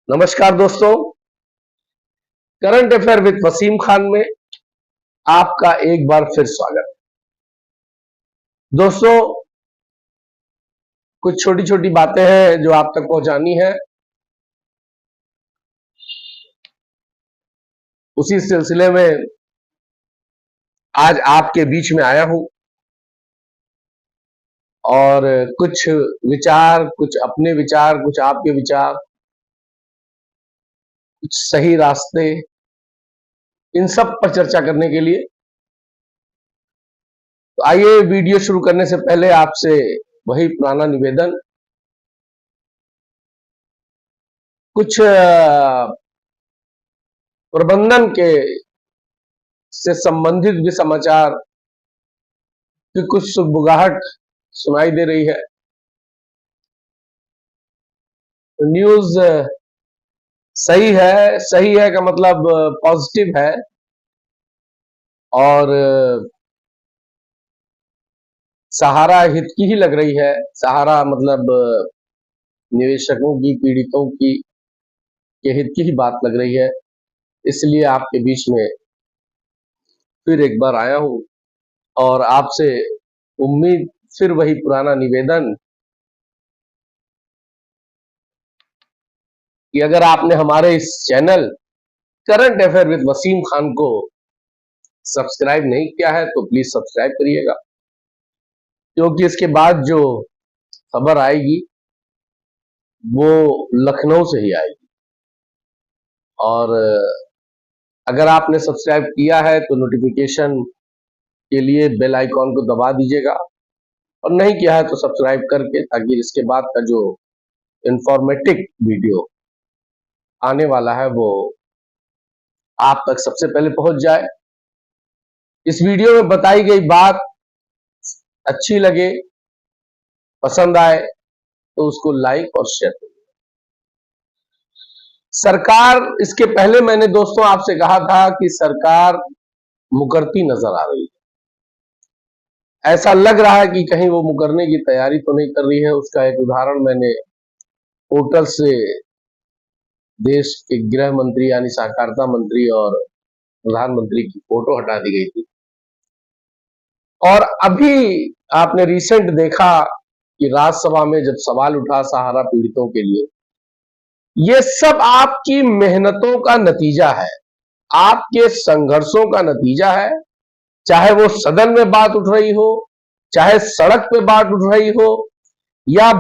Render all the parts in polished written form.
नमस्कार दोस्तों, current affair with Wasim Khan में आपका एक बार फिर स्वागत है। दोस्तों, कुछ छोटी छोटी बातें हैं जो आप तक पहुंचानी है। उसी सिलसिले में आज आपके बीच में आया हूं और कुछ विचार, कुछ अपने विचार, कुछ आपके विचार, कुछ सही रास्ते, इन सब पर चर्चा करने के लिए। तो आइए, वीडियो शुरू करने से पहले आपसे वही पुराना निवेदन, कुछ प्रबंधन के से संबंधित भी समाचार की कुछ सुगबुगाहट सुनाई दे रही है। न्यूज सही है का मतलब पॉजिटिव है और सहारा हित की ही लग रही है। सहारा मतलब निवेशकों की, पीड़ितों की के हित की ही बात लग रही है। इसलिए आपके बीच में फिर एक बार आया हूं और आपसे उम्मीद, फिर वही पुराना निवेदन कि अगर आपने हमारे इस channel current affair with Wasim Khan को सब्सक्राइब नहीं किया है तो प्लीज सब्सक्राइब करिएगा, क्योंकि इसके बाद जो खबर आएगी वो लखनऊ से ही आएगी। और अगर आपने सब्सक्राइब किया है तो नोटिफिकेशन के लिए बेल आइकॉन को दबा दीजिएगा, और नहीं किया है तो सब्सक्राइब करके, ताकि इसके बाद का जो इंफॉर्मेटिव वीडियो आने वाला है वो आप तक सबसे पहले पहुंच जाए। इस वीडियो में बताई गई बात अच्छी लगे, पसंद आए तो उसको लाइक और शेयर करिए। सरकार, इसके पहले मैंने दोस्तों आपसे कहा था कि सरकार मुकरती नजर आ रही है। ऐसा लग रहा है कि कहीं वो मुकरने की तैयारी तो नहीं कर रही है। उसका एक उदाहरण मैंने पोर्टल से देश के गृह मंत्री यानी सहकारिता मंत्री और प्रधानमंत्री की फोटो हटा दी गई थी। और अभी आपने रिसेंट देखा कि राज्यसभा में जब सवाल उठा सहारा पीड़ितों के लिए, ये सब आपकी मेहनतों का नतीजा है, आपके संघर्षों का नतीजा है। चाहे वो सदन में बात उठ रही हो, चाहे सड़क पे बात उठ रही हो, या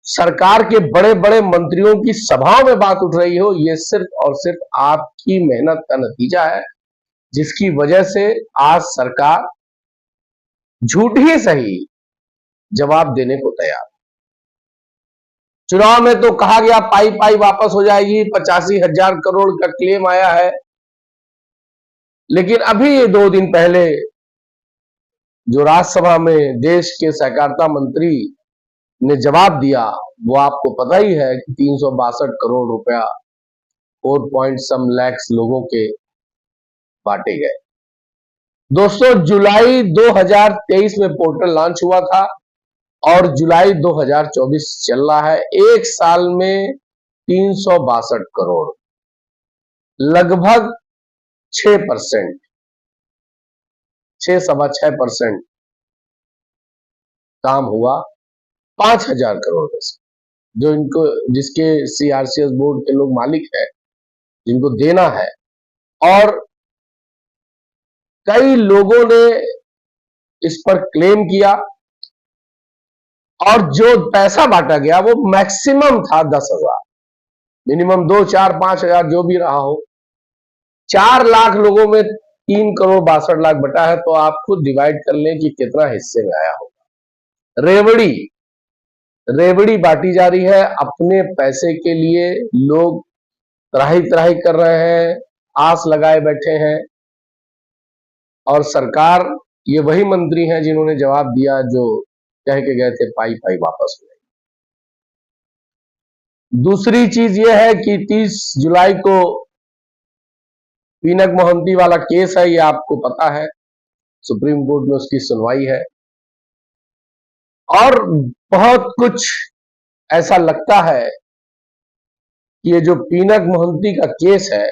सरकार के बड़े बड़े मंत्रियों की सभाओं में बात उठ रही हो, ये सिर्फ और सिर्फ आपकी मेहनत का नतीजा है, जिसकी वजह से आज सरकार झूठ ही सही जवाब देने को तैयार। चुनाव में तो कहा गया पाई पाई वापस हो जाएगी, 85,000 करोड़ का क्लेम आया है, लेकिन अभी 2 दिन पहले जो राज्यसभा में देश के सहकारिता मंत्री ने जवाब दिया, वो आपको पता ही है कि 362 करोड़ रुपया 4 पॉइंट सम लैक्स लोगों के बांटे गए। दोस्तों, जुलाई 2023 में पोर्टल लॉन्च हुआ था और जुलाई 2024 चल रहा है। एक साल में 362 करोड़, लगभग 6%, 6.25% काम हुआ 5,000 करोड़ में से, जो इनको, जिसके सीआरसीएस बोर्ड के लोग मालिक हैं, जिनको देना है। और कई लोगों ने इस पर क्लेम किया और जो पैसा बांटा गया वो मैक्सिमम था 10,000, मिनिमम 2, 4, 5,000 जो भी रहा हो। 4 लाख लोगों में 3 करोड़ 62 लाख बटा है, तो आप खुद डिवाइड कर लें कि कितना हिस्से में आया होगा। रेवड़ी बांटी जा रही है अपने पैसे के लिए। लोग त्राही त्राही कर रहे हैं, आस लगाए बैठे हैं, और सरकार, ये वही मंत्री हैं जिन्होंने जवाब दिया जो कह के गए थे पाई पाई वापस हो जाएगी। दूसरी चीज यह है कि 30 जुलाई को पीनक मोहंती वाला केस है, ये आपको पता है, सुप्रीम कोर्ट में उसकी सुनवाई है। और बहुत कुछ ऐसा लगता है कि ये जो पीनक मोहंती का केस है,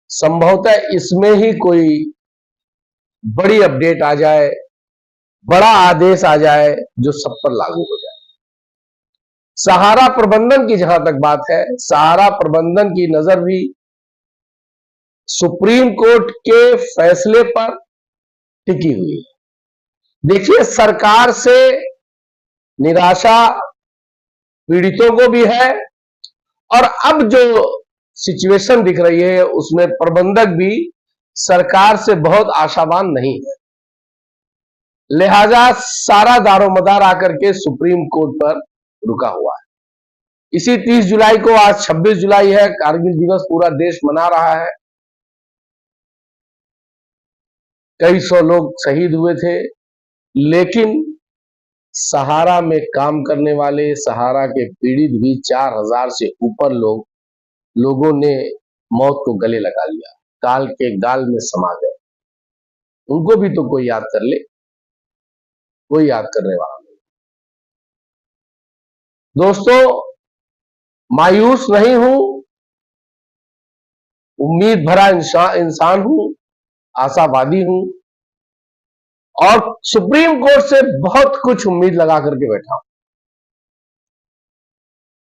संभवतः इसमें ही कोई बड़ी अपडेट आ जाए, बड़ा आदेश आ जाए जो सब पर लागू हो जाए। सहारा प्रबंधन की जहां तक बात है, सहारा प्रबंधन की नजर भी सुप्रीम कोर्ट के फैसले पर टिकी हुई है। देखिए, सरकार से निराशा पीड़ितों को भी है, और अब जो सिचुएशन दिख रही है उसमें प्रबंधक भी सरकार से बहुत आशावान नहीं है। लिहाजा सारा दारोमदार आकर के सुप्रीम कोर्ट पर रुका हुआ है। इसी 30 जुलाई को, आज 26 जुलाई है, कारगिल दिवस पूरा देश मना रहा है। कई सौ लोग शहीद हुए थे, लेकिन सहारा में काम करने वाले, सहारा के पीड़ित भी 4000 से ऊपर लोगों ने मौत को गले लगा लिया, काल के गाल में समा गए। उनको भी तो कोई याद कर ले, कोई याद करने वाला नहीं। दोस्तों, मायूस नहीं हूं, उम्मीद भरा इंसान हूं, आशावादी हूं, और सुप्रीम कोर्ट से बहुत कुछ उम्मीद लगा करके बैठा हूं।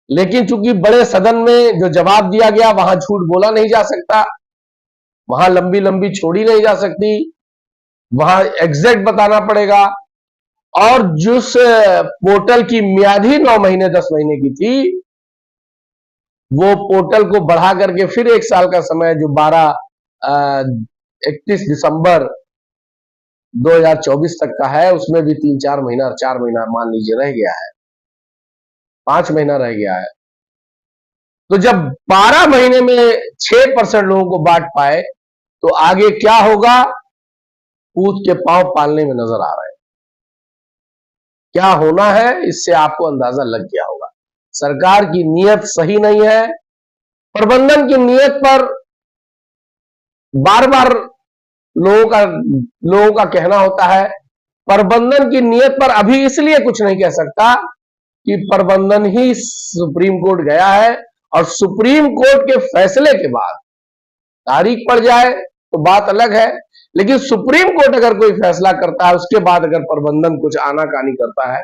लेकिन चूंकि बड़े सदन में जो जवाब दिया गया, वहां झूठ बोला नहीं जा सकता, वहां लंबी लंबी छोड़ी नहीं जा सकती, वहां एग्जैक्ट बताना पड़ेगा। और जिस पोर्टल की मियाद ही 9 महीने 10 महीने की थी, वो पोर्टल को बढ़ा करके फिर 1 साल का समय, जो 31 दिसंबर 2024 तक का है, उसमें भी 3-4 महीना, 4 महीना मान लीजिए रह गया है, 5 महीना रह गया है। तो जब 12 महीने में 6% लोगों को बांट पाए, तो आगे क्या होगा, पूत के पांव पालने में नजर आ रहे हैं। क्या होना है, इससे आपको अंदाजा लग गया होगा। सरकार की नीयत सही नहीं है। प्रबंधन की नीयत पर बार बार लोगों का कहना होता है। प्रबंधन की नीयत पर अभी इसलिए कुछ नहीं कह सकता कि प्रबंधन ही सुप्रीम कोर्ट गया है, और सुप्रीम कोर्ट के फैसले के बाद तारीख पड़ जाए तो बात अलग है। लेकिन सुप्रीम कोर्ट अगर कोई फैसला करता है, उसके बाद अगर प्रबंधन कुछ आनाकानी करता है,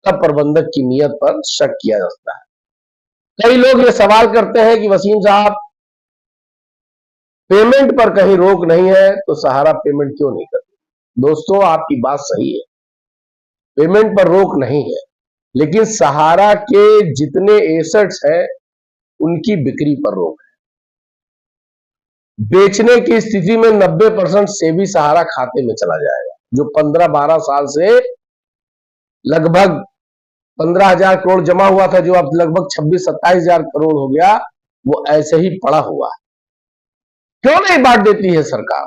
तब प्रबंधक की नीयत पर शक किया जा सकता है। कई लोग ये सवाल करते हैं कि वसीम साहब, पेमेंट पर कहीं रोक नहीं है तो सहारा पेमेंट क्यों नहीं करती? दोस्तों, आपकी बात सही है, पेमेंट पर रोक नहीं है, लेकिन सहारा के जितने एसेट्स हैं उनकी बिक्री पर रोक है। बेचने की स्थिति में 90% सेबी सहारा खाते में चला जाएगा। जो 15-12 साल से लगभग 15,000 करोड़ जमा हुआ था, जो अब लगभग 26-27,000 करोड़ हो गया, वो ऐसे ही पड़ा हुआ है। क्यों नहीं बांट देती है सरकार?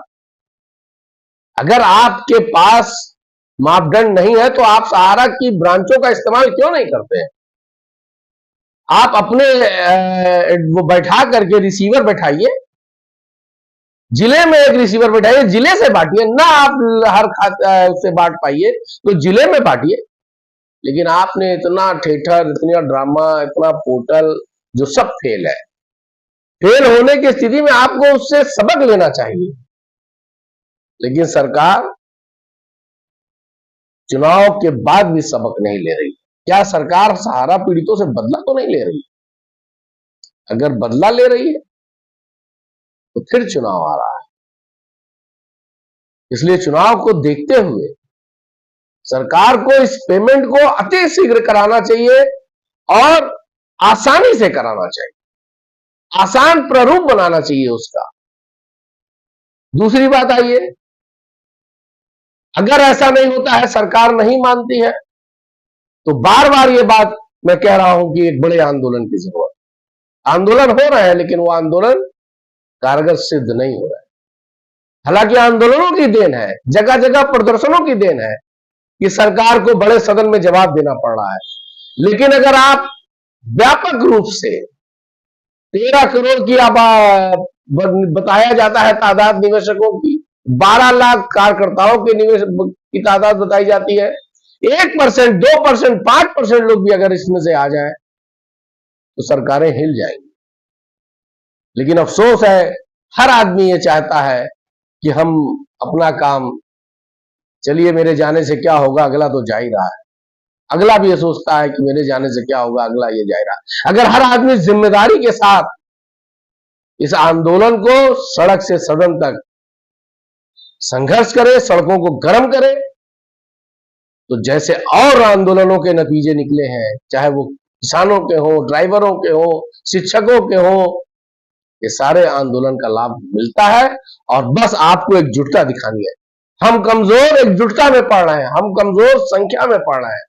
अगर आपके पास मापदंड नहीं है तो आप सहारा की ब्रांचों का इस्तेमाल क्यों नहीं करते हैं? आप अपने वो बैठा करके रिसीवर बैठाइए, जिले में एक रिसीवर बैठाइए, जिले से बांटिए ना। आप हर खाते से बांट पाइए तो जिले में बांटिए। लेकिन आपने इतना ठेठर, इतना ड्रामा, इतना पोर्टल, जो सब फेल है। फेल होने की स्थिति में आपको उससे सबक लेना चाहिए। लेकिन सरकार चुनाव के बाद भी सबक नहीं ले रही। क्या सरकार सहारा पीड़ितों से बदला तो नहीं ले रही? अगर बदला ले रही है तो फिर चुनाव आ रहा है। इसलिए चुनाव को देखते हुए सरकार को इस पेमेंट को अति शीघ्र कराना चाहिए, और आसानी से कराना चाहिए, आसान प्रारूप बनाना चाहिए उसका। दूसरी बात आइए, अगर ऐसा नहीं होता है, सरकार नहीं मानती है, तो बार बार ये बात मैं कह रहा हूं कि एक बड़े आंदोलन की जरूरत। आंदोलन हो रहे हैं, लेकिन वो आंदोलन कारगर सिद्ध नहीं हो रहा है। हालांकि आंदोलनों की देन है, जगह जगह प्रदर्शनों की देन है कि सरकार को बड़े सदन में जवाब देना पड़ रहा है। लेकिन अगर आप व्यापक रूप से 13 करोड़ की बताया जाता है तादाद निवेशकों की, 12 लाख कार्यकर्ताओं के निवेश की तादाद बताई जाती है, 1%, 2%, 5% लोग भी अगर इसमें से आ जाए तो सरकारें हिल जाएंगी। लेकिन अफसोस है, हर आदमी ये चाहता है कि हम अपना काम, चलिए मेरे जाने से क्या होगा, अगला तो जा ही रहा है। अगला भी ये सोचता है कि मेरे जाने से क्या होगा, अगला ये जा ही रहा है। अगर हर आदमी जिम्मेदारी के साथ इस आंदोलन को सड़क से सदन तक संघर्ष करे, सड़कों को गर्म करे, तो जैसे और आंदोलनों के नतीजे निकले हैं, चाहे वो किसानों के हो, ड्राइवरों के हो, शिक्षकों के हो, ये सारे आंदोलन का लाभ मिलता है। और बस आपको एकजुटता दिखानी है। हम कमजोर एकजुटता में पड़ रहे हैं, हम कमजोर संख्या में पड़ रहे हैं।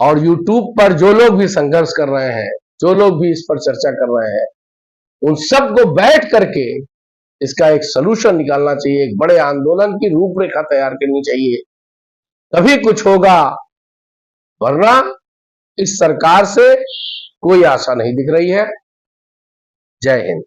और यूट्यूब पर जो लोग भी संघर्ष कर रहे हैं, जो लोग भी इस पर चर्चा कर रहे हैं, उन सबको बैठ करके इसका एक सलूशन निकालना चाहिए, एक बड़े आंदोलन की रूपरेखा तैयार करनी चाहिए, तभी कुछ होगा। वरना इस सरकार से कोई आशा नहीं दिख रही है। जय हिंद।